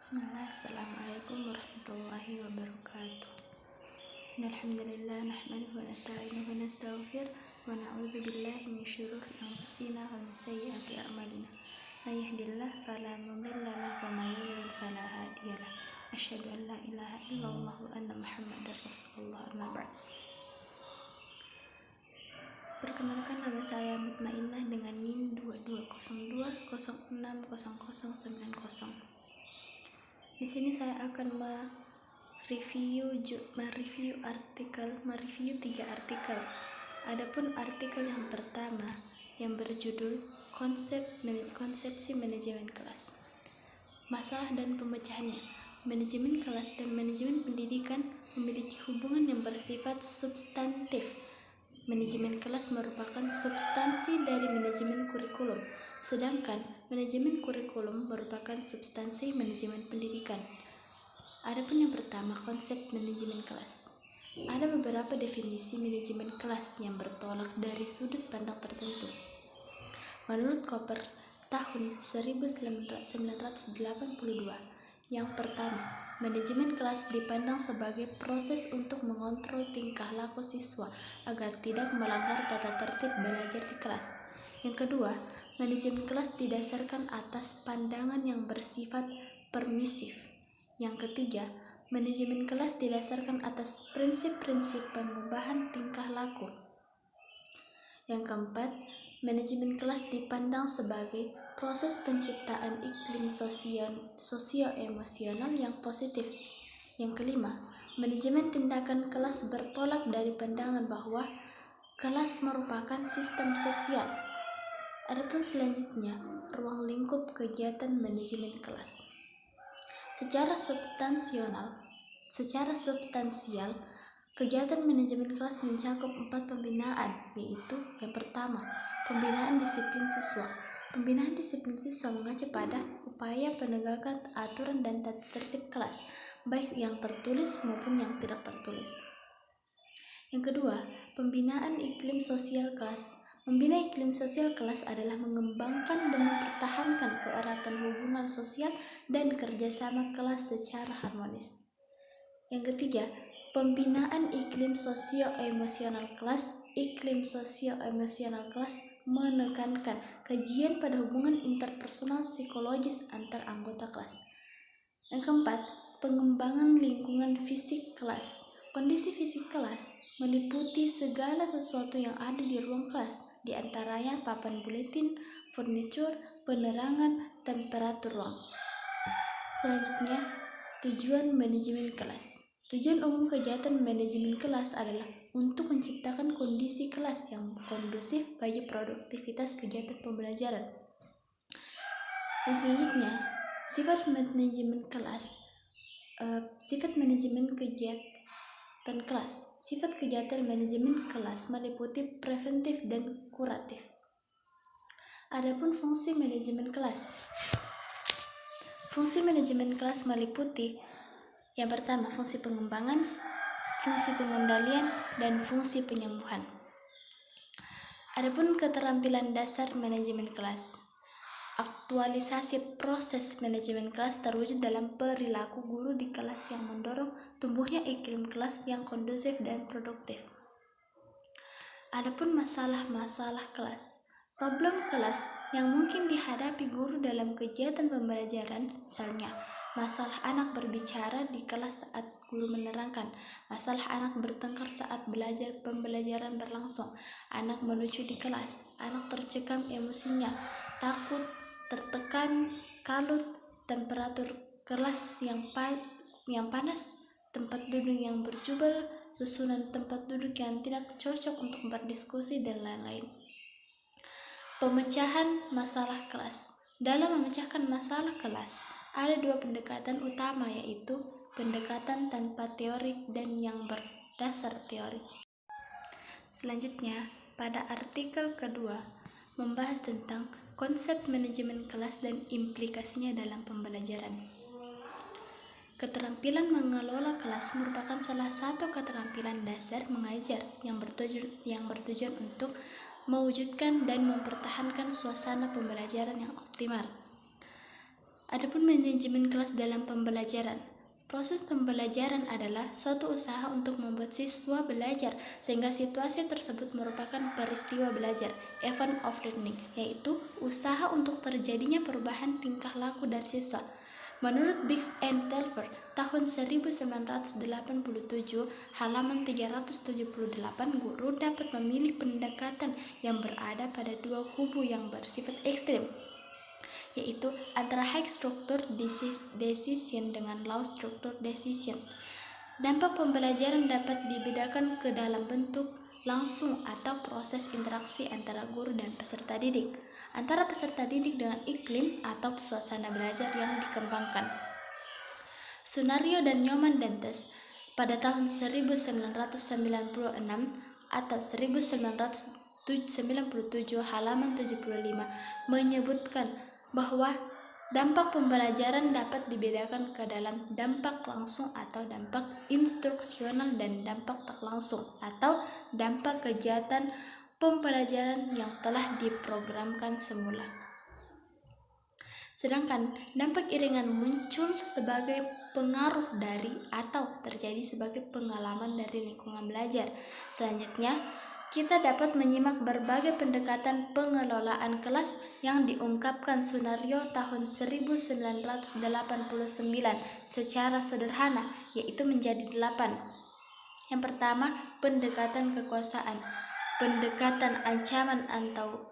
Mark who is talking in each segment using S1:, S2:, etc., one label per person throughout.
S1: Bismillah, Assalamualaikum warahmatullahi wabarakatuh. Alhamdulillah, nahmaduhu wa nasta'inuhu wa nastaghfir wa na'udzu billahi min syururi anfusina wa min sayyiati a'malina. May yahdihillahu fala mudilla lahu wa may yudlil fala hadiyalah. Asyhadu an la ilaha illallah wa anna Muhammadar Rasulullah, amma ba'd. Perkenalkan, nama saya Mutmainnah dengan NIM 2202060090. Di sini saya akan mereview 3 artikel. Adapun artikel yang pertama yang berjudul konsepsi manajemen kelas. Masalah dan pemecahannya. Manajemen kelas dan manajemen pendidikan memiliki hubungan yang bersifat substantif. Manajemen kelas merupakan substansi dari manajemen kurikulum, sedangkan manajemen kurikulum merupakan substansi manajemen pendidikan. Adapun yang pertama, konsep manajemen kelas. Ada beberapa definisi manajemen kelas yang bertolak dari sudut pandang tertentu. Menurut Koper tahun 1982, yang pertama, manajemen kelas dipandang sebagai proses untuk mengontrol tingkah laku siswa agar tidak melanggar tata tertib belajar di kelas. Yang kedua, manajemen kelas didasarkan atas pandangan yang bersifat permisif. Yang ketiga, manajemen kelas didasarkan atas prinsip-prinsip pengubahan tingkah laku. Yang keempat, manajemen kelas dipandang sebagai proses penciptaan iklim sosio-emosional yang positif. Yang kelima, manajemen tindakan kelas bertolak dari pandangan bahwa kelas merupakan sistem sosial. Adapun selanjutnya, ruang lingkup kegiatan manajemen kelas. Secara substansial, kegiatan manajemen kelas mencakup 4 pembinaan, yaitu yang pertama, pembinaan disiplin siswa. Pembinaan disiplin siswa mengacu pada upaya penegakan aturan dan tata tertib kelas, baik yang tertulis maupun yang tidak tertulis. Yang kedua, pembinaan iklim sosial kelas. Membina iklim sosial kelas adalah mengembangkan dan mempertahankan keeratan hubungan sosial dan kerjasama kelas secara harmonis. Yang ketiga, pembinaan iklim sosio-emosional kelas. Iklim sosio-emosional kelas menekankan kajian pada hubungan interpersonal psikologis antar anggota kelas. Yang keempat, pengembangan lingkungan fisik kelas. Kondisi fisik kelas meliputi segala sesuatu yang ada di ruang kelas, di antaranya papan buletin, furnitur, penerangan, temperatur ruang. Selanjutnya, tujuan manajemen kelas. Tujuan umum kegiatan manajemen kelas adalah untuk menciptakan kondisi kelas yang kondusif bagi produktivitas kegiatan pembelajaran. Dan selanjutnya, sifat manajemen kelas. Sifat manajemen kegiatan kelas. Sifat kegiatan manajemen kelas meliputi preventif dan kuratif. Adapun fungsi manajemen kelas. Fungsi manajemen kelas meliputi yang pertama, fungsi pengembangan, fungsi pengendalian, dan fungsi penyembuhan. Adapun keterampilan dasar manajemen kelas. Aktualisasi proses manajemen kelas terwujud dalam perilaku guru di kelas yang mendorong tumbuhnya iklim kelas yang kondusif dan produktif. Adapun masalah-masalah kelas. Problem kelas yang mungkin dihadapi guru dalam kegiatan pembelajaran, misalnya masalah anak berbicara di kelas saat guru menerangkan, masalah anak bertengkar saat pembelajaran berlangsung, anak melucu di kelas, anak tercekam emosinya, takut, tertekan, kalut, temperatur kelas yang panas, tempat duduk yang berjubel, susunan tempat duduk yang tidak cocok untuk berdiskusi, dan lain-lain. Pemecahan masalah kelas. Dalam memecahkan masalah kelas, ada 2 pendekatan utama, yaitu pendekatan tanpa teori dan yang berdasar teori. Selanjutnya, pada artikel kedua, membahas tentang konsep manajemen kelas dan implikasinya dalam pembelajaran. Keterampilan mengelola kelas merupakan salah satu keterampilan dasar mengajar yang bertujuan untuk mewujudkan dan mempertahankan suasana pembelajaran yang optimal. Adapun manajemen kelas dalam pembelajaran. Proses pembelajaran adalah suatu usaha untuk membuat siswa belajar sehingga situasi tersebut merupakan peristiwa belajar, event of learning, yaitu usaha untuk terjadinya perubahan tingkah laku dari siswa. Menurut Biggs and Telfer, tahun 1987, halaman 378, guru dapat memilih pendekatan yang berada pada dua kubu yang bersifat ekstrim, yaitu antara high structure decision dengan low structure decision. Dampak pembelajaran dapat dibedakan ke dalam bentuk langsung atau proses interaksi antara guru dan peserta didik, antara peserta didik dengan iklim atau suasana belajar yang dikembangkan. Sunario dan Nyoman Dantes pada tahun 1996 atau 1997 halaman 75 menyebutkan bahwa dampak pembelajaran dapat dibedakan ke dalam dampak langsung atau dampak instruksional dan dampak tak langsung atau dampak kegiatan pembelajaran yang telah diprogramkan semula. Sedangkan dampak iringan muncul sebagai pengaruh dari atau terjadi sebagai pengalaman dari lingkungan belajar. Selanjutnya, kita dapat menyimak berbagai pendekatan pengelolaan kelas yang diungkapkan Sunario tahun 1989 secara sederhana, yaitu menjadi 8. Yang pertama, pendekatan kekuasaan, pendekatan ancaman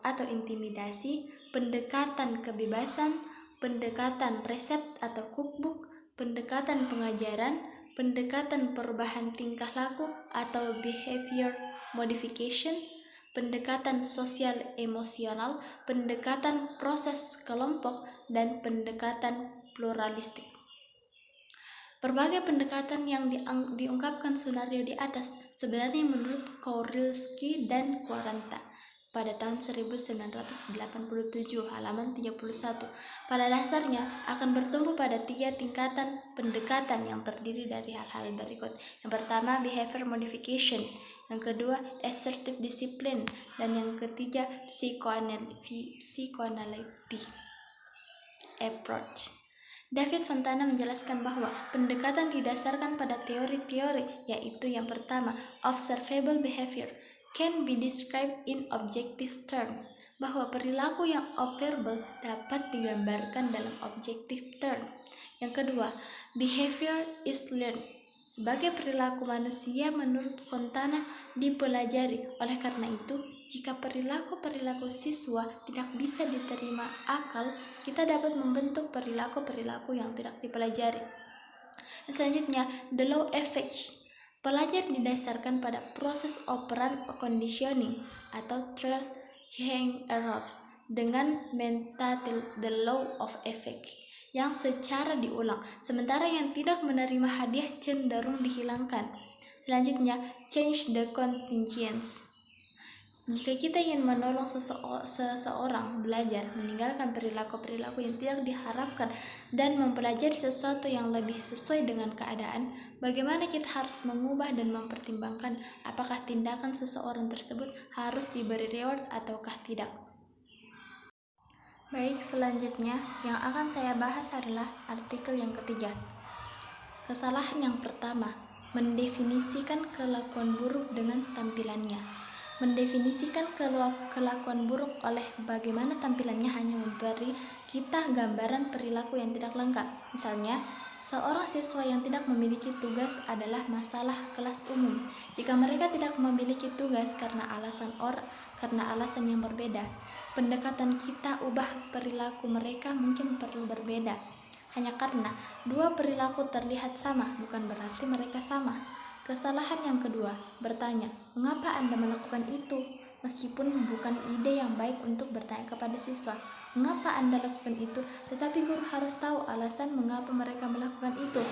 S1: atau intimidasi, pendekatan kebebasan, pendekatan resep atau cookbook, pendekatan pengajaran, pendekatan perubahan tingkah laku atau behavior modification, pendekatan sosial emosional, pendekatan proses kelompok, dan pendekatan pluralistik. Berbagai pendekatan yang diungkapkan Sunario di atas sebenarnya menurut Kowalski dan Quaranta pada tahun 1987 halaman 31 pada dasarnya akan bertumbuh pada 3 tingkatan pendekatan yang terdiri dari hal-hal berikut. Yang pertama, behavior modification, yang kedua, assertive discipline, dan yang ketiga, psychoanalytic approach. David Fontana menjelaskan bahwa pendekatan didasarkan pada teori-teori, yaitu yang pertama, observable behavior can be described in objective term, bahwa perilaku yang observable dapat digambarkan dalam objective term. Yang kedua, behavior is learned, sebagai perilaku manusia menurut Fontana dipelajari. Oleh karena itu, jika perilaku-perilaku siswa tidak bisa diterima akal, kita dapat membentuk perilaku-perilaku yang tidak dipelajari. Dan selanjutnya, the law effect. Pelajar didasarkan pada proses operan conditioning atau trial and error dengan metode the law of effect yang secara diulang, sementara yang tidak menerima hadiah cenderung dihilangkan. Selanjutnya, change the contingents. Jika kita ingin menolong seseorang belajar meninggalkan perilaku-perilaku yang tidak diharapkan dan mempelajari sesuatu yang lebih sesuai dengan keadaan, bagaimana kita harus mengubah dan mempertimbangkan apakah tindakan seseorang tersebut harus diberi reward ataukah tidak. Baik, selanjutnya yang akan saya bahas adalah artikel yang ketiga. Kesalahan yang pertama, mendefinisikan kelakuan buruk dengan tampilannya. Mendefinisikan kelakuan buruk oleh bagaimana tampilannya hanya memberi kita gambaran perilaku yang tidak lengkap. Misalnya, seorang siswa yang tidak memiliki tugas adalah masalah kelas umum. Jika mereka tidak memiliki tugas karena alasan yang berbeda, pendekatan kita ubah perilaku mereka mungkin perlu berbeda. Hanya karena dua perilaku terlihat sama, bukan berarti mereka sama. Kesalahan yang kedua, bertanya, mengapa Anda melakukan itu? Meskipun bukan ide yang baik untuk bertanya kepada siswa, mengapa Anda lakukan itu? Tetapi guru harus tahu alasan mengapa mereka melakukan itu.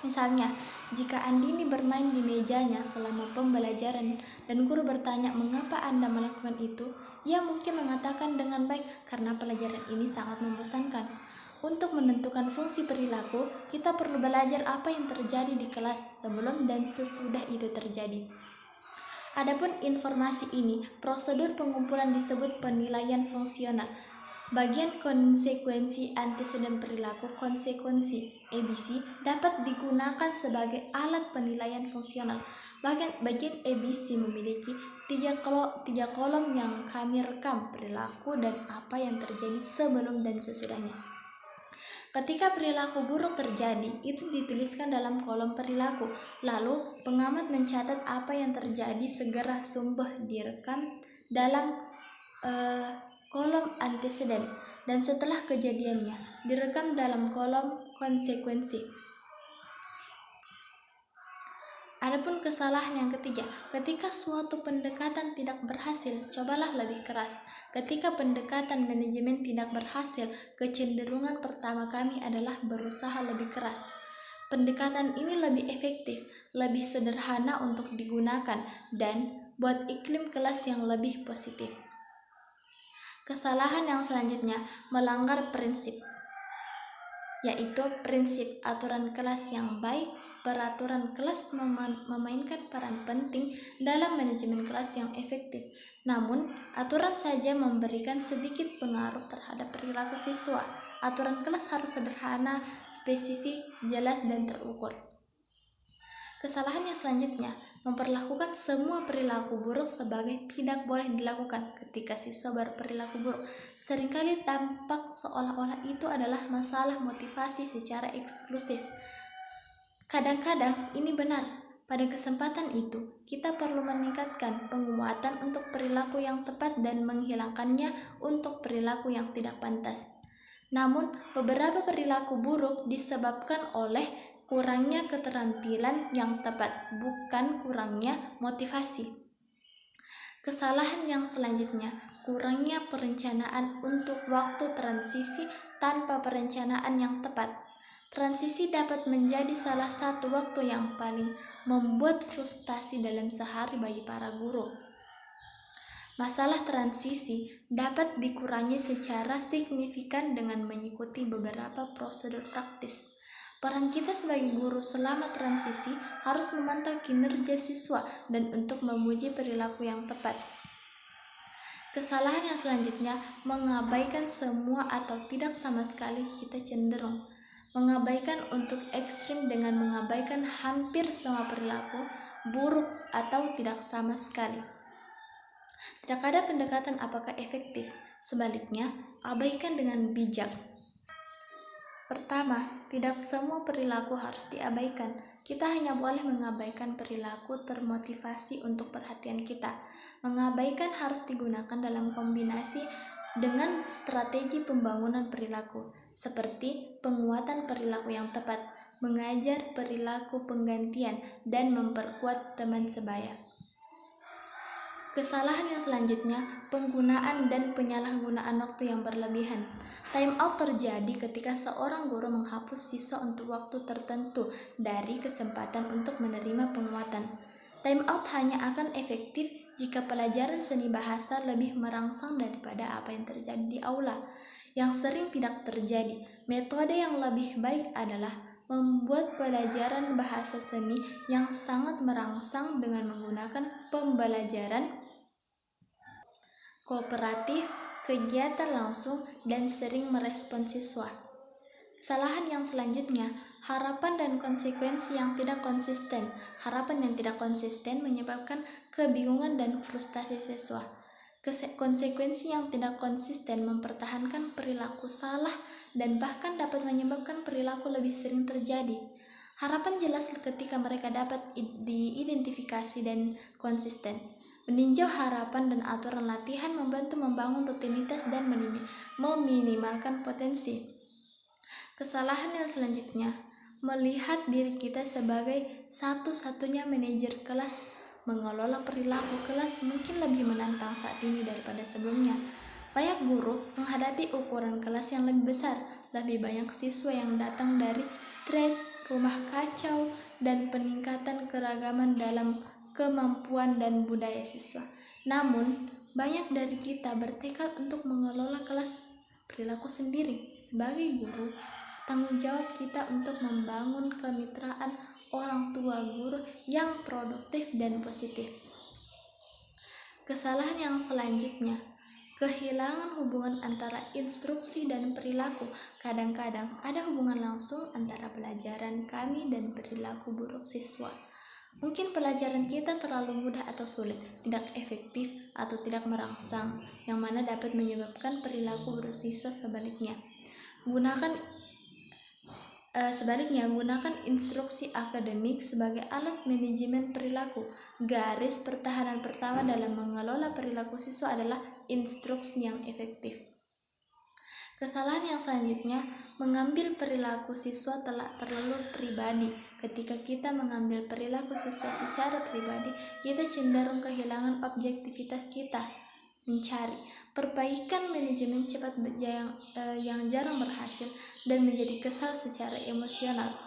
S1: Misalnya, jika Andini bermain di mejanya selama pembelajaran dan guru bertanya mengapa Anda melakukan itu, ia mungkin mengatakan dengan baik karena pelajaran ini sangat membosankan. Untuk menentukan fungsi perilaku, kita perlu belajar apa yang terjadi di kelas sebelum dan sesudah itu terjadi. Adapun informasi ini, prosedur pengumpulan disebut penilaian fungsional. Bagian konsekuensi anteseden perilaku, konsekuensi ABC dapat digunakan sebagai alat penilaian fungsional. Bagian ABC memiliki tiga kolom yang kami rekam perilaku dan apa yang terjadi sebelum dan sesudahnya. Ketika perilaku buruk terjadi, itu dituliskan dalam kolom perilaku. Lalu, pengamat mencatat apa yang terjadi segera sumbah direkam dalam kolom anteseden, dan setelah kejadiannya direkam dalam kolom konsekuensi. Adapun kesalahan yang ketiga, ketika suatu pendekatan tidak berhasil, cobalah lebih keras. Ketika pendekatan manajemen tidak berhasil, kecenderungan pertama kami adalah berusaha lebih keras. Pendekatan ini lebih efektif, lebih sederhana untuk digunakan, dan buat iklim kelas yang lebih positif. Kesalahan yang selanjutnya melanggar prinsip, yaitu prinsip aturan kelas yang baik. Peraturan kelas memainkan peran penting dalam manajemen kelas yang efektif. Namun, aturan saja memberikan sedikit pengaruh terhadap perilaku siswa. Aturan kelas harus sederhana, spesifik, jelas, dan terukur. Kesalahan yang selanjutnya, memperlakukan semua perilaku buruk sebagai tidak boleh dilakukan ketika siswa berperilaku buruk. Seringkali tampak seolah-olah itu adalah masalah motivasi secara eksklusif. Kadang-kadang ini benar. Pada kesempatan itu, kita perlu meningkatkan penguatan untuk perilaku yang tepat dan menghilangkannya untuk perilaku yang tidak pantas. Namun, beberapa perilaku buruk disebabkan oleh kurangnya keterampilan yang tepat, bukan kurangnya motivasi. Kesalahan yang selanjutnya, kurangnya perencanaan untuk waktu transisi tanpa perencanaan yang tepat. Transisi dapat menjadi salah satu waktu yang paling membuat frustasi dalam sehari bagi para guru. Masalah transisi dapat dikurangi secara signifikan dengan mengikuti beberapa prosedur praktis. Peran kita sebagai guru selama transisi harus memantau kinerja siswa dan untuk memuji perilaku yang tepat. Kesalahan yang selanjutnya, mengabaikan semua atau tidak sama sekali. Kita cenderung mengabaikan untuk ekstrim dengan mengabaikan hampir semua perilaku buruk atau tidak sama sekali. Tidak ada pendekatan apakah efektif. Sebaliknya, abaikan dengan bijak. Pertama, tidak semua perilaku harus diabaikan. Kita hanya boleh mengabaikan perilaku termotivasi untuk perhatian kita. Mengabaikan harus digunakan dalam kombinasi dengan strategi pembangunan perilaku, seperti penguatan perilaku yang tepat, mengajar perilaku penggantian, dan memperkuat teman sebaya. Kesalahan yang selanjutnya, penggunaan dan penyalahgunaan waktu yang berlebihan. Time out terjadi ketika seorang guru menghapus siswa untuk waktu tertentu dari kesempatan untuk menerima penguatan. Time out hanya akan efektif jika pelajaran seni bahasa lebih merangsang daripada apa yang terjadi di aula, yang sering tidak terjadi. Metode yang lebih baik adalah membuat pelajaran bahasa seni yang sangat merangsang dengan menggunakan pembelajaran kooperatif, kegiatan langsung, dan sering merespon siswa. Kesalahan yang selanjutnya, harapan dan konsekuensi yang tidak konsisten. Harapan yang tidak konsisten menyebabkan kebingungan dan frustasi siswa. Konsekuensi yang tidak konsisten mempertahankan perilaku salah dan bahkan dapat menyebabkan perilaku lebih sering terjadi. Harapan jelas ketika mereka dapat diidentifikasi dan konsisten. Meninjau harapan dan aturan latihan membantu membangun rutinitas dan meminimalkan potensi. Kesalahan yang selanjutnya, melihat diri kita sebagai satu-satunya manajer kelas. Mengelola perilaku kelas mungkin lebih menantang saat ini daripada sebelumnya. Banyak guru menghadapi ukuran kelas yang lebih besar, lebih banyak siswa yang datang dari stres, rumah kacau, dan peningkatan keragaman dalam kemampuan dan budaya siswa. Namun, banyak dari kita bertekad untuk mengelola kelas perilaku sendiri. Sebagai guru, tanggung jawab kita untuk membangun kemitraan orang tua guru yang produktif dan positif. Kesalahan yang selanjutnya, kehilangan hubungan antara instruksi dan perilaku. Kadang-kadang ada hubungan langsung antara pelajaran kami dan perilaku buruk siswa. Mungkin pelajaran kita terlalu mudah atau sulit, tidak efektif atau tidak merangsang, yang mana dapat menyebabkan perilaku buruk siswa. Sebaliknya, gunakan instruksi akademik sebagai alat manajemen perilaku. Garis pertahanan pertama dalam mengelola perilaku siswa adalah instruksi yang efektif. Kesalahan yang selanjutnya, mengambil perilaku siswa terlalu pribadi. Ketika kita mengambil perilaku siswa secara pribadi, kita cenderung kehilangan objektivitas kita mencari perbaikan manajemen cepat yang jarang berhasil dan menjadi kesal secara emosional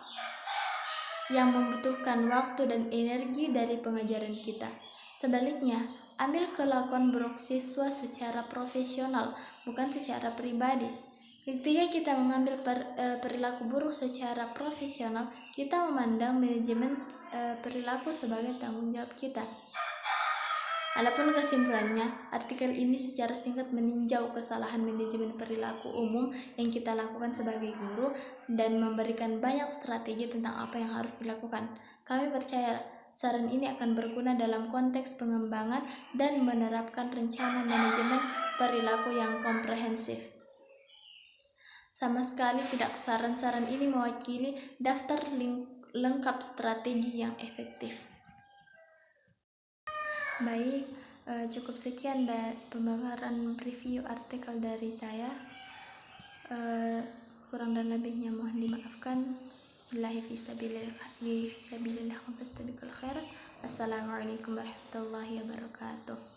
S1: yang membutuhkan waktu dan energi dari pengajaran kita. Sebaliknya, ambil kelakuan buruk siswa secara profesional, bukan secara pribadi. Ketika kita mengambil perilaku buruk secara profesional, kita memandang manajemen perilaku sebagai tanggung jawab kita. Adapun kesimpulannya, artikel ini secara singkat meninjau kesalahan manajemen perilaku umum yang kita lakukan sebagai guru dan memberikan banyak strategi tentang apa yang harus dilakukan. Kami percaya saran ini akan berguna dalam konteks pengembangan dan menerapkan rencana manajemen perilaku yang komprehensif. Sama sekali tidak saran-saran ini mewakili daftar lengkap strategi yang efektif. Baik, cukup sekian pemaparan review artikel dari saya. Kurang dan lebihnya mohon dimaafkan. Billahi fisabilillah wa fastabiqul khairat. Assalamualaikum warahmatullahi wabarakatuh.